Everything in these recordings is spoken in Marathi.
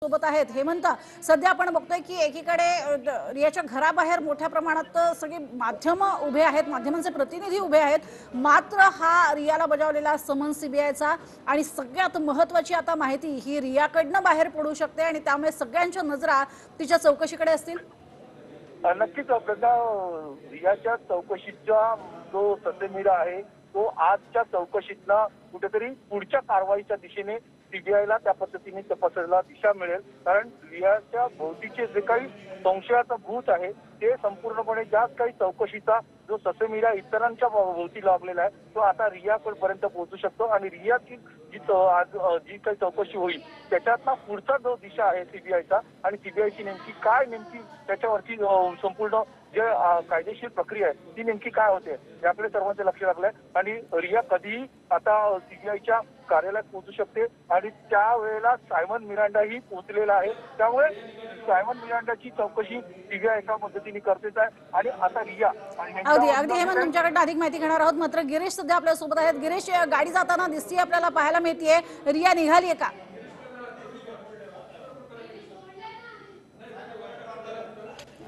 सोबत आहेत हेमंत, सध्या आपण बघतोय की एकीकडे रियाच्या घराबाहेर मोठ्या प्रमाणात सगळे माध्यम उभे आहेत, माध्यमांचे प्रतिनिधी उभे आहेत, मात्र हा रियाला बजावलेला समन्स सीबीआयचा आणि सगळ्यात महत्त्वाची आता माहिती ही रियाकडनं बाहेर पडू शकते आणि त्यामुळे सगळ्यांच्या नजरा तिच्या चौकशीकडे असतील। नक्कीच आपल्याला रियाच्या चौकशीचा जो ससेमिरा आहे तो आजच्या चौकशीतनं कुठेतरी पुढच्या कारवाईच्या दिशेने सीबीआयला त्या पद्धतीने तपासायला दिशा मिळेल। कारण रियाच्या भोवतीचे जे काही संशयाचं भूत आहे ते संपूर्णपणे ज्या काही चौकशीचा जो ससेमिरा इतरांच्या भोवती लागलेला आहे तो आता रियापर्यंत पोहोचू शकतो आणि रियाची जी काही चौकशी होईल त्याच्यातला पुढचा जो दिशा आहे सीबीआयचा आणि सीबीआयची नेमकी त्याच्यावरती संपूर्ण जे कायदेशीर प्रक्रिया आहे ती नेमकी काय होते याकडे सर्वांचे लक्ष लागलंय आणि रिया कधीही आता सीबीआयच्या कार्यालयात पोहोचू शकते आणि त्यावेळेला सायमन मिरांडाही पोहोचलेला आहे। त्यामुळे सायमन मिरांडाची चौकशी सीबीआय एका पद्धतीने करतेच आहे आणि आता रिया अगदी हेमंत तुमच्याकडे अधिक माहिती घेणार आहोत। मात्र गिरीश सध्या आपल्या सोबत आहेत। गिरीश, गाडी जाताना दिसतीये आपल्याला पाहायला मिळतीये, रिया निघालीये का?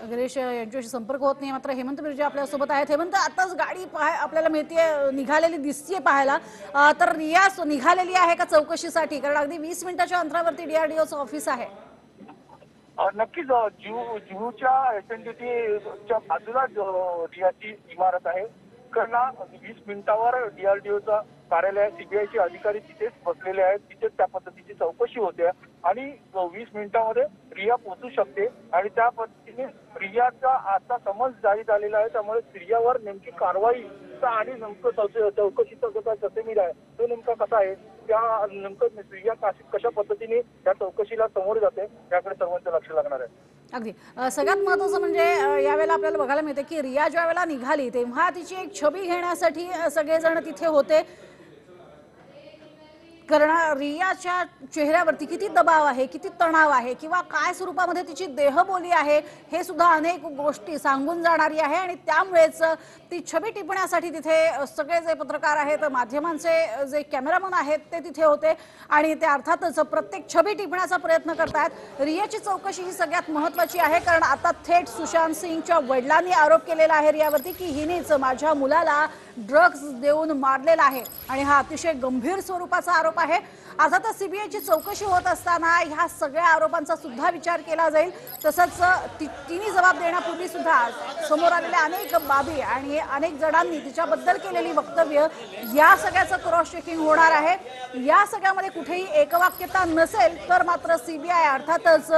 गिरीश यांच्याशी संपर्क होत नाही, मात्र हेमंत बिर्जे आपल्या सोबत आहेत। हेमंत, आताच गाडी आपल्याला मिळतीये निघालेली दिसतीये पाहायला, तर रिया निघालेली आहे का चौकशीसाठी? कारण अगदी 20 मिनिटाच्या अंतरावरती डीआरडीओचं ऑफिस आहे। नक्कीच जुहूच्या एसएनडीटीच्या बाजूला रियाची इमारत आहे। कारण 20 मिनिटावर डीआरडीओचं कार्यालय सीबीआयचे अधिकारी तिथेच बसलेले आहेत, तिथेच त्या पद्धतीची चौकशी होते आणि 20 मिनिटांमध्ये रिया पोहोचू शकते आणि त्या पद्धतीने रियाचा आता समन्स जारी झालेला आहे। त्यामुळे रियावर नेमकी कारवाईचा आणि नेमकं चौकशीचा जो काय ससेमिरा आहे तो नेमका कसा आहे, त्या नेमकं रिया कशा पद्धतीने या चौकशीला समोर जाते याकडे सर्वांचं लक्ष लागणार आहे। अगदी सगळ्यात महत्त्वाचं म्हणजे यावेळेला आपल्याला बघायला मिळते की रिया ज्या वेळेला निघाली तेव्हा तिची एक छबी घेण्यासाठी सगळेजण तिथे होते, कारण रियाच्या चेहऱ्यावरती किती दबाव आहे, किती तणाव आहे किंवा काय स्वरूपामध्ये तिची देहबोली आहे हे सुद्धा अनेक गोष्टी सांगून जाणारी आहे आणि त्यामुळेच ती छबी टिपण्यासाठी तिथे सगळे जे पत्रकार आहेत, माध्यमांचे जे कॅमेरामन आहेत ते तिथे होते आणि ते अर्थातच प्रत्येक छबी टिपण्याचा प्रयत्न करतात। रियाची चौकशी ही सगळ्यात महत्त्वाची आहे, कारण आता थेट सुशांत सिंगच्या वडिलांनी आरोप केलेला आहे रियावरती की हिनेच माझ्या मुलाला ड्रग्ज देऊन मारलेला आहे आणि हा अतिशय गंभीर स्वरूपाचा आरोप आहे। अर्थातच सीबीआयची चौकशी होत असताना ह्या सगळ्या आरोपांचा सुद्धा विचार केला जाईल, तसंच तिने जबाब देण्यापूर्वी सुद्धा समोर आलेल्या अनेक बाबी आणि अनेक जणांनी तिच्याबद्दल केलेली वक्तव्य या सगळ्याचं क्रॉस चेकिंग होणार आहे। या सगळ्यामध्ये कुठेही एकवाक्यता नसेल तर मात्र सीबीआय अर्थातच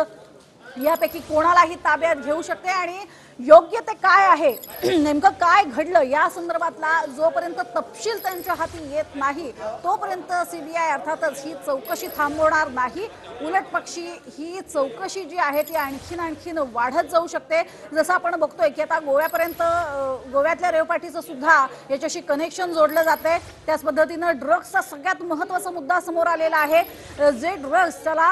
यापैकी कोणालाही ताब्यात घेऊ शकते आणि योग्य ते काय आहे, नेमकं काय घडलं या संदर्भातला जोपर्यंत तपशील त्यांच्या हाती येत नाही तोपर्यंत सीबीआय अर्थातच ही चौकशी थांबवणार नाही। उलट पक्षी ही चौकशी जी आहे ती आणखीन वाढत जाऊ शकते। जसं आपण बघतोय की आता गोव्यातल्या रेव पार्टीचं सुद्धा याच्याशी कनेक्शन जोडलं जाते। त्याच पद्धतीनं ड्रग्सचा सगळ्यात महत्त्वाचा मुद्दा समोर आलेला आहे। जे ड्रग्स त्याला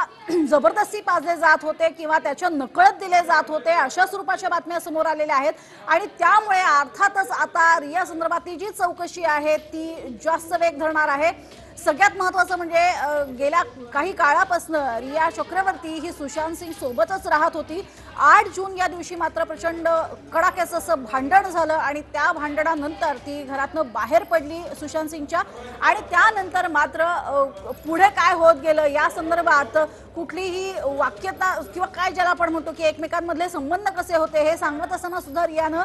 जबरदस्ती पाजले जात होते किंवा त्याच्या नकळत दिले जात होते अशा स्वरूपाच्या बातम्या समोर आलेल्या आहेत आणि त्यामुळे अर्थातच आता रिया संदर्भातली जी चौकशी आहे ती जास्त वेग धरणार आहे। सगळ्यात महत्त्वाचं म्हणजे गेल्या काही काळापासून रिया चक्रवर्ती ही सुशांत सिंग सोबतच राहत होती। 8 जून या दिवशी मात्र प्रचंड कडाक्याचं असं भांडण झालं आणि त्या भांडणानंतर ती घरातनं बाहेर पडली सुशांत सिंगच्या आणि त्यानंतर मात्र पुढे काय होत गेलं या संदर्भात कुठलीही वाक्यता किंवा काय ज्याला आपण म्हणतो की एकमेकांमधले संबंध कसे होते हे सांगत असताना सुद्धा रियानं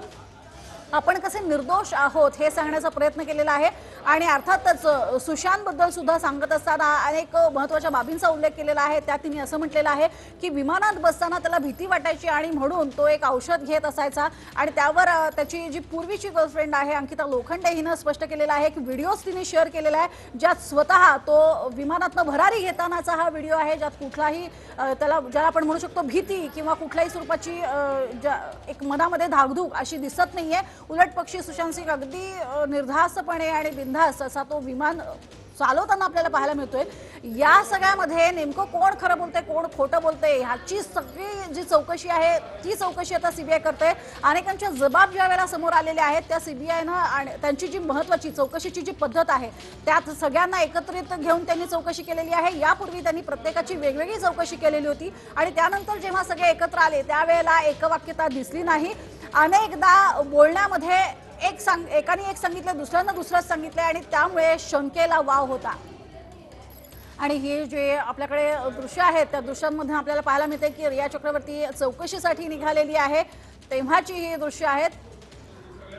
आपण कसे निर्दोष आहोत हे सांगण्याचा प्रयत्न केलेला आहे आणि अर्थातच सुशांत बद्दल सुद्धा सांगत असताना अनेक महत्त्वाच्या बाबींचा उल्लेख केलेला आहे। त्यात तिने असं म्हटलेलं आहे की विमानात बसताना त्याला भीती वाटायची आणि म्हणून तो एक औषध घेत असायचा आणि त्यावर त्याची जी पूर्वीची गर्लफ्रेंड आहे अंकिता लोखंडे हिनं स्पष्ट केलेलं आहे की व्हिडिओज तिने शेअर केलेला आहे ज्यात स्वतः तो विमानातनं भरारी घेतानाचा हा व्हिडिओ आहे, ज्यात कुठलाही ज्याला आपण म्हणू शकतो भीती किंवा कुठल्याही स्वरूपाची एक मनामध्ये धाकधूक अशी दिसत नाहीये। उलट पक्षी सुशांत सिंग अगदी निर्धास्तपणे आणि बिनधास्त असा तो विमान चालवताना आपल्याला पाहायला मिळतोय. या सगळ्यामध्ये नेमकं कोण खरं बोलतंय, कोण खोटं बोलतंय, ह्याची सगळी जी चौकशी आहे ती चौकशी आता सीबीआय करते. अनेकांच्या जबाब ज्या वेळेला समोर आलेले आहेत त्या सीबीआयनं आणि त्यांची जी महत्वाची चौकशीची जी पद्धत आहे त्यात सगळ्यांना एकत्रित घेऊन त्यांनी चौकशी केलेली आहे. यापूर्वी त्यांनी प्रत्येकाची वेगवेगळी चौकशी केलेली होती आणि त्यानंतर जेव्हा सगळे एकत्र आले त्यावेळेला एकवाक्यता दिसली नाही. अनेकदा बोलण्यामध्ये एकाने एक सांगितलं, दुसऱ्यानं दुसरंच सांगितलंय आणि त्यामुळे शंकेला वाव होता. आणि हे जे आपल्याकडे दृश्य आहेत त्या दृश्यांमध्ये आपल्याला पाहायला मिळते की रिया चक्रवर्ती चौकशीसाठी निघालेली आहे तेव्हाची ही दृश्य आहेत.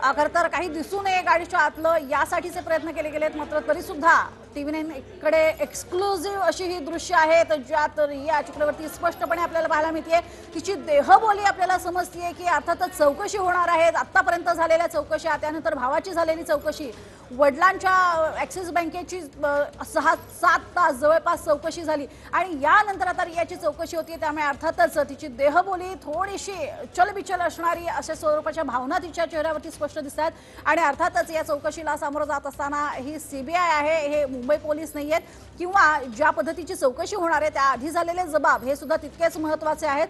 खरं तर काही दिसू नये गाडीच्या आतलं यासाठीचे प्रयत्न केले गेलेत, मात्र तरी सुद्धा TV9 कडे एक्सक्लुझिव्ह अशी ही दृश्य आहेत ज्यात रिया चक्रवर्ती स्पष्टपणे आपल्याला पाहायला मिळते. तिची देहबोली आपल्याला समजतीये की अर्थातच चौकशी होणार आहे. आतापर्यंत झालेल्या चौकशा, त्यानंतर भावाची झालेली चौकशी, वडिलांच्या ॲक्सिस बँकेची 6-7 तास जवळपास चौकशी झाली आणि यानंतर आता रियाची चौकशी होती. त्यामुळे अर्थातच तिची देहबोली थोडीशी चलबिचल असणारी अशा स्वरूपाच्या भावना तिच्या चेहऱ्यावरती स्पष्ट दिसतात. आणि अर्थातच या चौकशीला सामोरं जात असताना ही सीबीआय आहे, हे मुंबई पोलीस नाही आहेत किंवा ज्या पद्धतीची चौकशी होणार आहे त्या आधी झालेले जबाब हे सुद्धा तितकेच महत्त्वाचे आहेत.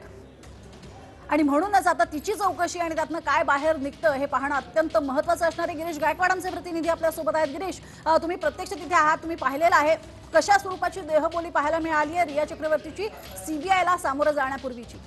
आणि म्हणूनच आता तिची चौकशी आणि त्यातनं काय बाहेर निघतं हे पाहणं अत्यंत महत्त्वाचं असणार आहे. गिरीश गायकवाड आमचे प्रतिनिधी आपल्यासोबत आहेत. गिरीश, तुम्ही प्रत्यक्ष तिथे आहात, तुम्ही पाहिलेलं आहे, कशा स्वरूपाची देहबोली पाहायला मिळाली आहे रिया चक्रवर्तीची सीबीआयला सामोरं जाण्यापूर्वीची?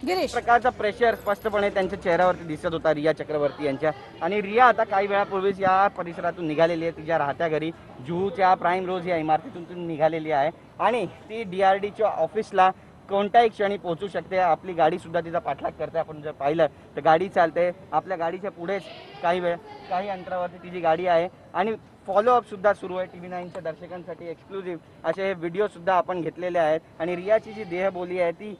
गिरीश, प्रकारचा प्रेशर स्पष्टपणे त्यांच्या चेहऱ्यावरती दिसत होता रिया चक्रवर्ती यांच्या. आणि रिया आता काही वेळापूर्वीच या परिसरातून निघालेली आहे. तिच्या राहत्या घरी जुहूच्या प्राईम रोज या इमारतीतून निघालेली आहे आणि ती DRDच्या ऑफिसला कोणत्याही क्षणी पोहोचू शकते. आपली गाडी सुद्धा तिचा पाठलाग करते. आपण जर पाहिलं तर गाडी चालते, आपल्या गाडीच्या पुढेच काही अंतरावरती तिची गाडी आहे आणि फॉलोअप सुद्धा सुरू आहे. TV9च्या दर्शकांसाठी एक्सक्लुझिव्ह असे व्हिडिओ सुद्धा आपण घेतलेले आहेत. आणि रियाची जी देहबोली आहे ती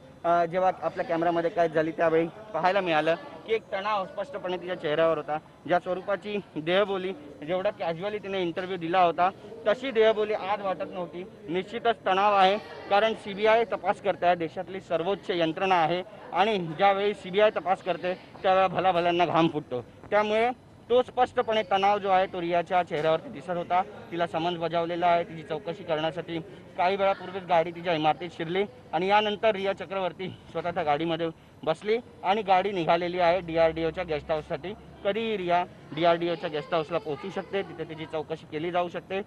जेव्हा आपल्या कॅमेरामध्ये काय झाली त्यावेळी पाहायला मिळालं की एक तणाव स्पष्टपणे तिच्या चेहऱ्यावर होता. ज्या स्वरूपाची देहबोली, जेवढा कॅज्युअली तिने इंटरव्ह्यू दिला होता तशी देहबोली आज वाटत नव्हती. निश्चितच तणाव आहे, कारण CBI तपास करते आहे, देशातली सर्वोच्च यंत्रणा आहे आणि ज्यावेळी CBI तपास करते त्यावेळेला भलाभल्यांना घाम फुटतो. त्यामुळे तो स्पष्टपणे तणाव जो आहे तो रियाच्या चेहऱ्यावरती दिसत होता. तिला समन्स बजावलेला आहे. तिची चौकशी करण्यासाठी काही वेळापूर्वीच गाडी तिच्या इमारतीत शिरली आणि यानंतर रिया चक्रवर्ती स्वतःच्या गाडीमध्ये बसली आणि गाडी निघालेली आहे DRDOच्या गेस्ट हाऊससाठी. कधीही रिया DRDOच्या गेस्ट हाऊसला पोहोचू शकते, तिथे तिची चौकशी केली जाऊ शकते.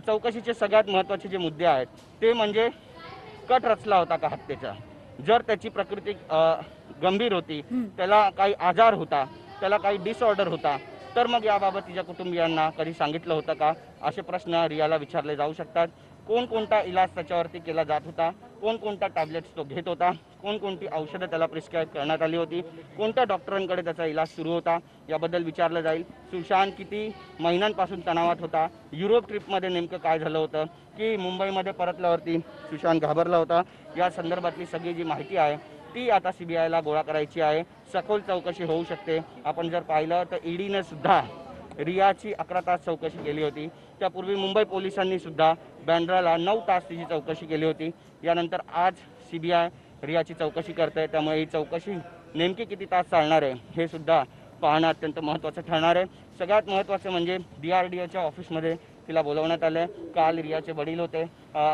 चौकशीचे सगळ्यात महत्त्वाचे जे मुद्दे आहेत ते म्हणजे कट रचला होता का हत्येचा, जर त्याची प्रकृती गंभीर होती, त्याला काही आजार होता, त्याला काही डिसऑर्डर होता, तर मग याबाबत तिच्या कुटुंबियांना कधी सांगितलं होतं का, असे प्रश्न रियाला विचारले जाऊ शकतात. कोणकोणता इलाज त्याच्यावरती केला जात होता, कोणकोणता टॅबलेट्स तो घेत होता, कोणकोणती औषधं त्याला प्रिस्क्राईब करण्यात आली होती, कोणत्या डॉक्टरांकडे त्याचा इलाज सुरू होता, याबद्दल विचारलं जाईल. सुशांत किती महिन्यांपासून तणावात होता, युरोप ट्रिपमध्ये नेमकं काय झालं होतं, की मुंबईमध्ये परतल्यावरती सुशांत घाबरला होता, या संदर्भातली सगळी जी माहिती आहे ती आता CBIला गोळा करायची आहे. सखोल चौकशी होऊ शकते. आपण जर पाहिलं तर EDने सुद्धा रियाची 11 तास चौकशी केली होती. त्यापूर्वी मुंबई पोलिसांनी सुद्धा बँड्राला 9 तास तिची चौकशी केली होती. यानंतर आज CBI रियाची चौकशी करते. त्यामुळे ही चौकशी नेमकी किती तास चालणार आहे हे सुद्धा पाहणं अत्यंत महत्त्वाचं ठरणार आहे. सगळ्यात महत्त्वाचं म्हणजे DRDOच्या ऑफिसमध्ये तिला बोलवण्यात आलं. काल रियाचे वडील होते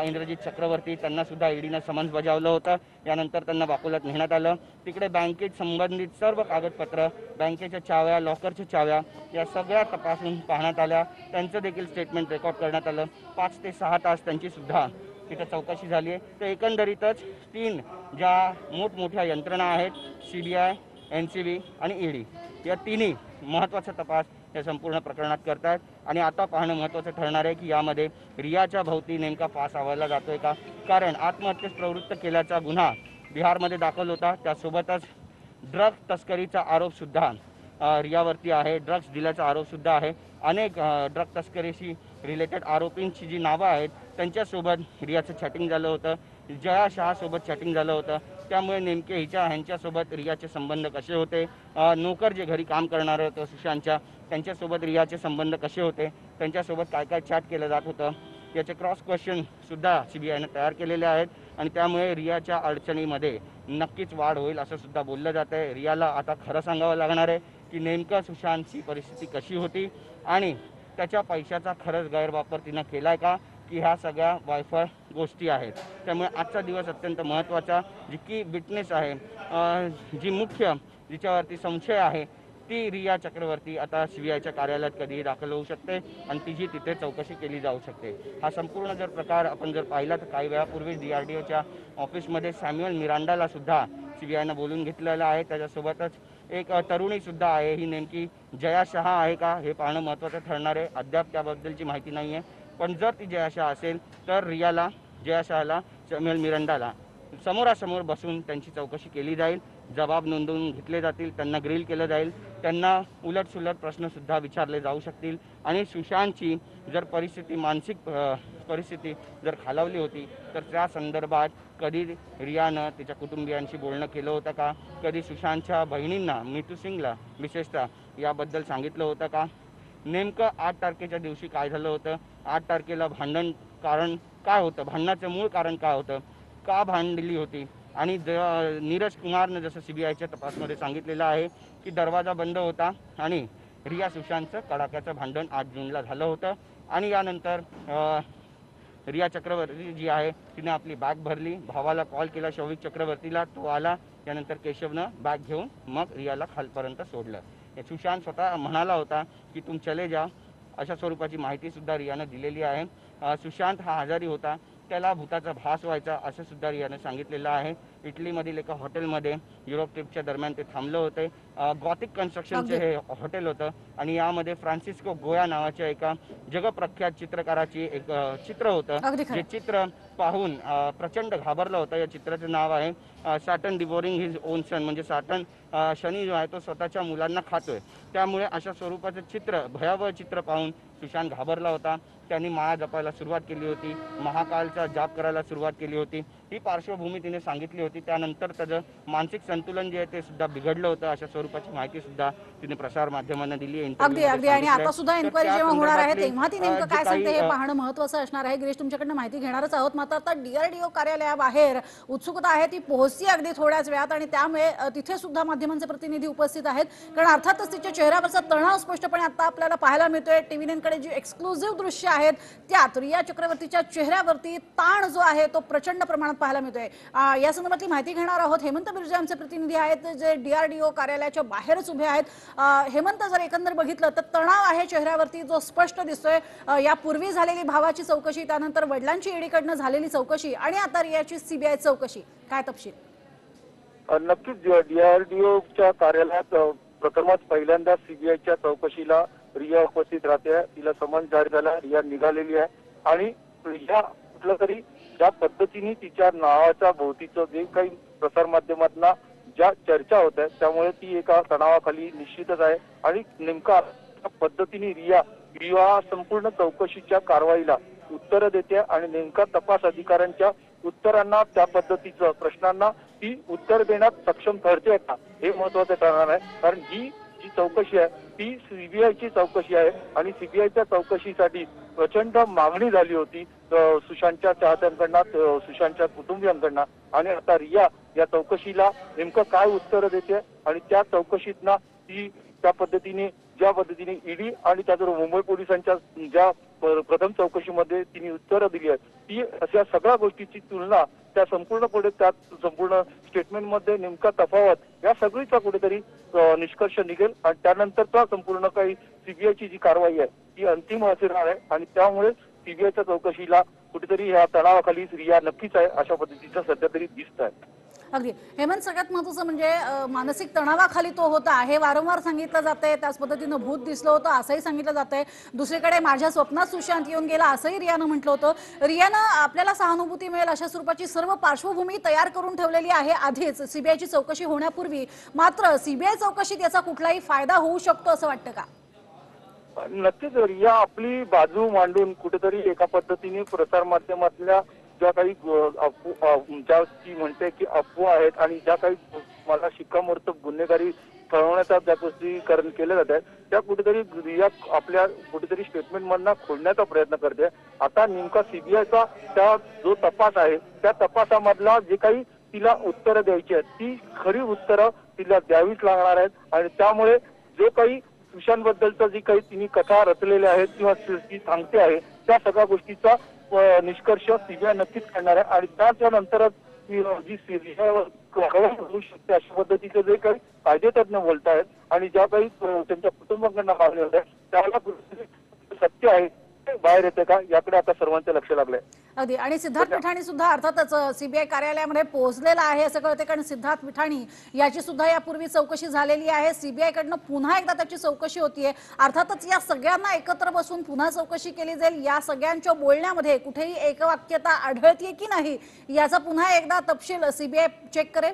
इंद्रजित चक्रवर्ती, त्यांना सुद्धा EDनं समन्स बजावलं होतं. यानंतर त्यांना बाकुलात नेण्यात आलं. तिकडे बँकेत संबंधित सर्व कागदपत्र, बँकेच्या चाव्या, लॉकरच्या चाव्या या सगळ्या तपासून पाहण्यात आल्या. त्यांचं देखील स्टेटमेंट रेकॉर्ड करण्यात आलं. 5 ते 6 तास त्यांची सुद्धा तिथे चौकशी झाली आहे. तर एकंदरीतच 3 ज्या मोठमोठ्या यंत्रणा आहेत CBI, NCB आणि ED, या तिन्ही महत्त्वाचा तपास या संपूर्ण प्रकरणात करतात. आणि आता पाहणं महत्त्वाचं ठरणार आहे की यामध्ये रियाच्या भोवती नेमका फास आवळला जातोय का, कारण आत्महत्येस प्रवृत्त केल्याचा गुन्हा बिहारमध्ये दाखल होता. त्यासोबतच ड्रग्ज तस्करीचा आरोपसुद्धा रियावरती आहे, ड्रग्ज दिल्याचा आरोपसुद्धा आहे. अनेक ड्रग तस्करीशी रिलेटेड आरोपींची जी नावं आहेत त्यांच्यासोबत रियाचं चॅटिंग झालं होतं, जया शहासोबत चॅटिंग झालं होतं. त्यामुळे नेमके ह्यांच्यासोबत रियाचे संबंध कसे होते, नोकर जे घरी काम करणारे होते सुशांतच्या त्यांच्यासोबत रियाचे संबंध कसे होते, त्यांच्यासोबत काय काय चॅट केलं जात होतं, याचे क्रॉस क्वेश्चनसुद्धा CBIने तयार केलेले आहेत. आणि त्यामुळे रियाच्या अडचणीमध्ये नक्कीच वाढ होईल असं सुद्धा बोललं जातं आहे. रियाला आता खरं सांगावं लागणार आहे की नेमकं सुशांतची परिस्थिती कशी होती आणि त्याच्या पैशाचा खरंच गैरवापर तिनं केलाय का, की ह्या सगळ्या वायफळ गोष्टी आहेत. त्यामुळे आजचा दिवस अत्यंत महत्त्वाचा. जी की विटनेस आहे, जी मुख्य जिच्यावरती संशय आहे ती रिया चक्रवर्ती आता CBIच्या कार्यालयात कधीही दाखल होऊ शकते आणि तिची तिथे चौकशी केली जाऊ शकते. हा संपूर्ण जर प्रकार आपण जर पाहिला तर काही वेळापूर्वी DRDOच्या ऑफिसमध्ये सॅम्युअल मिरांडाला सुद्धा CBIनं बोलून घेतलेलं आहे. त्याच्यासोबतच एक तरुणी सुद्धा आहे. ही नेमकी जया शहा आहे का हे पाहणं महत्त्वाचं ठरणार आहे. अद्याप त्याबद्दलची माहिती नाही आहे. पण जर ती जया शहा असेल तर जया शहाला सॅम्युअल मिरांडाला समोरासमोर बसून त्यांची चौकशी केली जाईल, जबाब नोंदवून घेतले जातील, त्यांना ग्रिल केलं जाईल, त्यांना उलटसुलट प्रश्नसुद्धा विचारले जाऊ शकतील आणि सुशांतची जर मानसिक परिस्थिती जर खालावली होती तर त्या संदर्भात कधी रियानं तिच्या कुटुंबियांशी बोलणं केलं होतं का, कधी सुशांतच्या बहिणींना मीतू सिंगला विशेषतः याबद्दल सांगितलं होतं का, नेमकं 8 तारखेच्या दिवशी काय झालं होतं, 8 तारखेला भांडण कारण काय होतं, भांडणाचं मूळ कारण काय होतं, का भांडली होती. आणि नीरज कुमारनं जसं CBIच्या तपासमध्ये सांगितलेलं आहे की दरवाजा बंद होता आणि रिया सुशांतचं कडाक्याचं भांडण 8 जूनला झालं होतं आणि यानंतर रिया चक्रवर्ती जी आहे तिने आपली बॅग भरली, भावाला कॉल केला शौविक चक्रवर्तीला, तो आला, त्यानंतर केशवनं बॅग घेऊन मग रियाला खालपर्यंत सोडलं. सुशांत स्वतः म्हणाला होता की तुम चले जा, अशा स्वरूपाची माहितीसुद्धा रियानं दिलेली आहे. सुशांत हा आजारी होता, त्याला भूताचा भास व्हायचा असं सुद्धा रियानं सांगितलेलं आहे. इटलीमधील एका हॉटेलमध्ये युरोप ट्रिपच्या दरम्यान ते थांबलं होते. गॉथिक कन्स्ट्रक्शनचे हे हॉटेल होतं आणि यामध्ये फ्रान्सिस्को गोया नावाच्या एका जगप्रख्यात चित्रकाराची एक चित्र होतं. जे चित्र पाहून प्रचंड घाबरलं होतं. या चित्राचं नाव आहे Saturn devouring his own son, म्हणजे सॅटन शनी जो आहे तो स्वतःच्या मुलांना खातोय. त्यामुळे अशा स्वरूपाचं चित्र, भयावह चित्र पाहून सुशांत घाबरला होता. त्यांनी माळा जपायला सुरुवात केली होती, महाकालचा जाप करायला सुरुवात केली होती. ही पार्श्वभूमी तिने सांगितली होती. त्यानंतर त्याचं मानसिक संतुलन जे आहे ते सुद्धा बिघडलं होतं, अशा स्वरूपाची माहिती सुद्धा तिने प्रसार माध्यमांना दिली आहे. अगदी अगदी. आणि आता सुद्धा एन्क्वायरी जेव्हा होणार आहे तेव्हा ती नेमकं काय सांगते हे पाहणं महत्त्वाचं असणार आहे. गिरीश, तुमच्याकडनं माहिती घेणारच आहोत. मात्र आता DRDO कार्यालयाबाहेर उत्सुकता आहे ती पोहोचली अगदी थोड्याच वेळात आणि त्यामुळे तिथे सुद्धा माध्यमांचे प्रतिनिधी उपस्थित आहेत. कारण अर्थातच तिच्या चेहऱ्यावरचा तणाव स्पष्टपणे आता आपल्याला पाहायला मिळतोय. TV9कडे जी एक्सक्लुझिव्ह दृश्य आहेत त्यात रिया चक्रवर्तीच्या चेहऱ्यावरती ताण जो आहे तो प्रचंड प्रमाणात पाहायला मिळतोय. या संदर्भातली माहिती घेणार आहोत. हेमंत बिर्जे आमचे प्रतिनिधी आहेत जे DRDO कार्यालयाच्या बाहेरच उभे आहेत. हेमंत, जर एकंदर बघितलं तर तणाव आहे चेहऱ्यावरती जो स्पष्ट दिसतोय. यापूर्वी झालेली भावाची चौकशी, त्यानंतर वडिलांची ईडीकडनं झालेली चौकशी आणि आता रियाची CBI चौकशी, काय तपशील? नक्कीच DRDOच्या कार्यालयात प्रथमच पहिल्यांदा CBIच्या चौकशीला रिया उपस्थित राहते. तिला समन्स जारी झाला, रिया निघालेली आहे आणि रिया कुठलं तरी ज्या पद्धतीने तिच्या नावाच्या भोवतीचं जे काही प्रसारमाध्यमांना ज्या चर्चा होत आहेत त्यामुळे ती एका तणावाखाली निश्चितच आहे. आणि नेमका पद्धतीने रिया संपूर्ण चौकशीच्या कारवाईला उत्तरं देते आणि नेमका तपास अधिकाऱ्यांच्या उत्तरांना, त्या पद्धतीचं प्रश्नांना ती उत्तर देण्यात सक्षम ठरते का, हे महत्वाचं ठरणार आहे. कारण ही जी चौकशी आहे ती CBIची चौकशी आहे आणि CBIच्या चौकशीसाठी प्रचंड मागणी झाली होती सुशांतच्या चाहत्यांकडनं, सुशांतच्या कुटुंबियांकडनं. आणि आता रिया या चौकशीला नेमकं काय उत्तर देते आणि त्या चौकशीतना ती ज्या पद्धतीने ईडी आणि त्याचबरोबर मुंबई पोलिसांच्या ज्या प्रथम चौकशीमध्ये तिने उत्तरं दिली आहेत ती अशा सगळ्या गोष्टीची तुलना, त्या संपूर्ण स्टेटमेंटमध्ये नेमका तफावत, या सगळीचा कुठेतरी निष्कर्ष निघेल आणि त्यानंतरचा संपूर्ण काही CBIची जी कारवाई आहे ती अंतिम असणार आहे. आणि त्यामुळे CBIच्या चौकशीला कुठेतरी या तणावाखाली रिया नक्कीच आहे अशा पद्धतीचं सध्या तरी दिसत आहे. अगदी. हेमंत, सगळ्यात महत्त्वाचं म्हणजे मानसिक तणावाखाली तो होता हे वारंवार सांगितलं जातंय. त्याच पद्धतीनं भूत दिसलं होतं असंही सांगितलं जातंय. दुसरीकडे माझ्या स्वप्नात सुशांत येऊन गेला असंही रियानं म्हटलं होतं. रियानं आपल्याला सहानुभूती मिळेल अशा स्वरूपाची सर्व पार्श्वभूमी तयार करून ठेवलेली आहे आधीच CBIची चौकशी होण्यापूर्वी. मात्र CBI चौकशीत याचा कुठलाही फायदा होऊ शकतो असं वाटतं का? नक्कीच. रिया आपली बाजू मांडून कुठेतरी एका पद्धतीने प्रसार माध्यमातल्या ज्या काही ज्या ती म्हणते की अफवा आहेत आणि ज्या काही मला शिक्कामोर्तब गुन्हेगारी ठरवण्याचा ज्या गोष्टी केल्या जात आहेत त्या कुठेतरी रिया आपल्या कुठेतरी स्टेटमेंट मधनं खोडण्याचा प्रयत्न करते. आता नेमका CBIचा त्या जो तपास आहे त्या तपासामधला जे काही तिला उत्तरं द्यायची आहेत ती खरी उत्तरं तिला द्यावीच लागणार आहेत आणि त्यामुळे जो काही सुशांत बद्दलचा जी काही तिने कथा रचलेल्या आहेत किंवा ती सांगते आहे त्या सगळ्या गोष्टीचा निष्कर्ष सीबीआय नक्कीच काढणार आहे आणि त्याच्या नंतरच जी सीबीआय होऊ शकते अशा पद्धतीचे जे काही कायदेतज्ञ बोलत आहेत आणि ज्या काही त्यांच्या कुटुंबांना मागणी होत आहे त्याला सत्य आहे ते बाहेर येते का याकडे आता सर्वांचे लक्ष लागलंय. अगदी. आणि सिद्धार्थ पिठाणी सुद्धा अर्थातच सीबीआय कार्यालयामध्ये पोहोचलेला आहे असं कळते, कारण सिद्धार्थ पिठाणी याची सुद्धा यापूर्वी चौकशी झालेली आहे. सीबीआय कडनं पुन्हा एकदा त्याची चौकशी होतीये. अर्थातच या सगळ्यांना एकत्र बसून पुन्हा चौकशी केली जाईल. या सगळ्यांच्या बोलण्यामध्ये कुठेही एकवाक्यता आढळतीये की नाही याचा पुन्हा एकदा तपशील सीबीआय चेक करेल.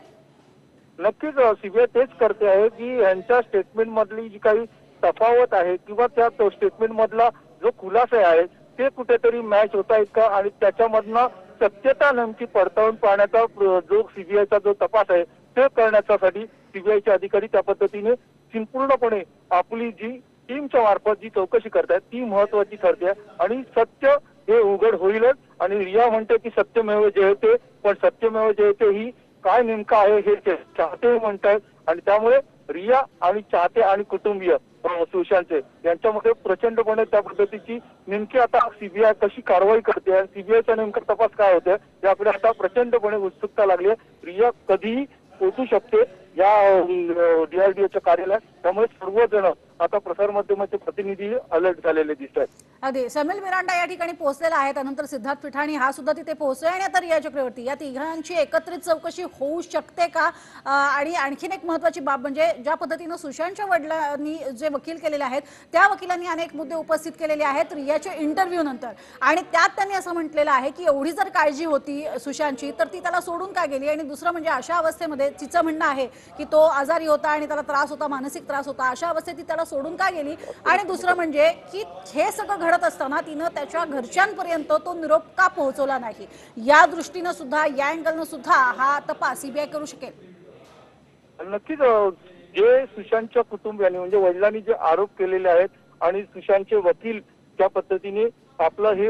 नक्कीच सीबीआय तेच करते आहे की यांच्या स्टेटमेंट मधली जी काही तफावत आहे किंवा त्या स्टेटमेंट मधला जो खुलासा आहे ते कुठेतरी मॅच होत आहेत का आणि त्याच्यामधनं सत्यता नेमकी पडताळून पाहण्याचा जो सीबीआयचा जो तपास आहे ते करण्यासाठी सीबीआयचे अधिकारी त्या पद्धतीने संपूर्णपणे आपली जी टीमच्या मार्फत जी चौकशी करतायत ती महत्वाची ठरते आणि सत्य हे उघड होईलच. आणि रिया म्हणते की सत्यमेव जयते, पण सत्यमेव जयते ही काय नेमकं आहे हे चाहते म्हणतात आणि त्यामुळे रिया आणि चाहते आणि कुटुंबीय सुशांतचे यांच्यामध्ये प्रचंडपणे त्या पद्धतीची नेमकी आता सीबीआय कशी कारवाई करते आणि सीबीआयचा नेमका तपास काय होतोय याकडे आता प्रचंडपणे उत्सुकता लागली आहे. रिया कधीही पोहोचू शकते या डीआरडीओच्या कार्यालयात, त्यामुळे सर्वजण आता प्रसारमाध्यमाचे प्रतिनिधी अलर्ट झालेले दिसत आहेत. अगदी. समील मिरांडा या ठिकाणी पोहोचलेला आहे, त्यानंतर सिद्धार्थ पिठाणी हा सुद्धा तिथे पोहोचतोय आणि आता रिया चक्रवर्ती या तिघांची एकत्रित चौकशी होऊ शकते का. आणि आणखीन एक महत्वाची बाब म्हणजे ज्या पद्धतीनं सुशांतच्या वडिलांनी जे वकील केलेले आहेत त्या वकिलांनी अनेक मुद्दे उपस्थित केलेले आहेत रियाच्या इंटरव्ह्यू नंतर आणि त्यात त्यांनी असं म्हटलेलं आहे की एवढी जर काळजी होती सुशांतची तर ती त्याला सोडून का गेली. आणि दुसरं म्हणजे अशा अवस्थेमध्ये तिचं म्हणणं आहे की तो आजारी होता आणि त्याला त्रास होता, मानसिक त्रास होता, अशा अवस्थेत ती त्याला सोडून का गेली. आणि दुसरं म्हणजे की हे सगळं घडत असताना तिनं त्याच्या घरच्यांपर्यंत तो निरोप का पोहोचवला नाही. या दृष्टीनं सुद्धा या अँगलनं सुद्धा हा तपास सीबीआय करू शकेल. नक्कीच जे सुशांतच्या कुटुंबियांनी म्हणजे वडिलांनी जे आरोप केलेले आहेत आणि सुशांतचे वकील त्या पद्धतीने आपलं हे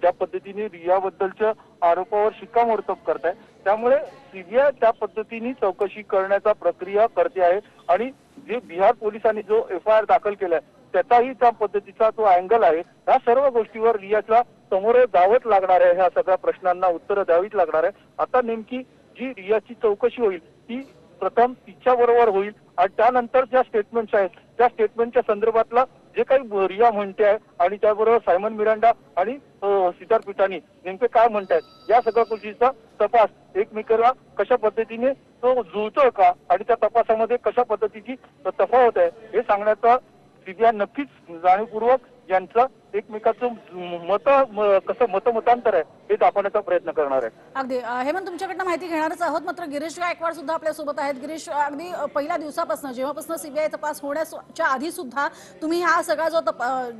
ज्या पद्धतीने रियाबद्दलच्या आरोपावर शिक्कामोर्तब करताय त्यामुळे सीबीआय त्या पद्धतीने चौकशी करण्याचा प्रक्रिया करते आहे आणि जे बिहार पोलिसांनी जो FIR दाखल केलाय त्याचाही त्या पद्धतीचा जो अँगल आहे या सर्व गोष्टीवर रियाला समोर जावंच लागणार आहे. ह्या सगळ्या प्रश्नांना उत्तरं द्यावीच लागणार आहे. आता नेमकी जी रियाची चौकशी होईल ती प्रथम तिच्या बरोबर होईल आणि त्यानंतर ज्या स्टेटमेंट्स आहेत त्या स्टेटमेंटच्या संदर्भातला जे काही रिया म्हणते आहे आणि त्याबरोबर सायमन मिरांडा आणि सिद्धार्थ पिठाणी नेमके काय म्हणतायत या सगळ्या गोष्टीचा तपास एकमेकाला कशा पद्धतीने तो जुळतोय का आणि त्या तपासामध्ये कशा पद्धतीची तफावत आहे हे सांगण्याचा सीबीआय नक्कीच जाणीवपूर्वक यांचं एकमेकाचं कसं मतमतांतर आहे हे दाखवण्याचा प्रयत्न करणार आहे. अगदी. हेमंत तुमच्याकडनं माहिती घेणारच आहोत, मात्र गिरीश गायकवाड सुद्धा आपल्या सोबत आहेत. गिरीश, अगदी पहिल्या दिवसापासून जेव्हापासून सीबीआय तपास होण्याच्या आधी सुद्धा तुम्ही हा सगळा जो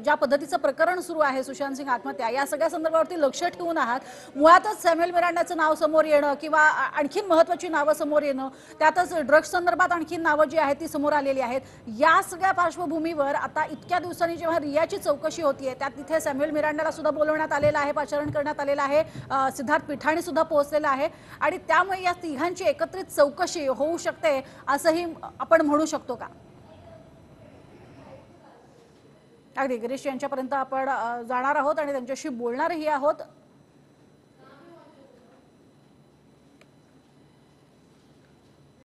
ज्या पद्धतीचं प्रकरण सुरू आहे सुशांत सिंग आत्महत्या या सगळ्या संदर्भावरती लक्ष ठेवून आहात. मुळातच सॅम्युअल मिरांडाचं नाव समोर येणं किंवा आणखीन महत्वाची नावं समोर येणं, त्यातच ड्रग्ज संदर्भात आणखीन नावं जी आहेत ती समोर आलेली आहेत. या सगळ्या पार्श्वभूमीवर आता इतक्या दिवसांनी जेव्हा रियाची चौकशी होतीये त्यात तिथे सॅम्युअल मिरांडाला सुद्धा बोलवण्यात आलेलं आहे, पाचारण करण्यात आलेलं आहे, सिद्धार्थ पिठाणी सुद्धा पोहोचलेला आहे आणि त्यामुळे या तिघांची एकत्रित चौकशी होऊ शकते असंही आपण म्हणू शकतो का. अगदी गिरीश यांच्यापर्यंत आपण जाणार आहोत आणि त्यांच्याशी बोलणारही आहोत.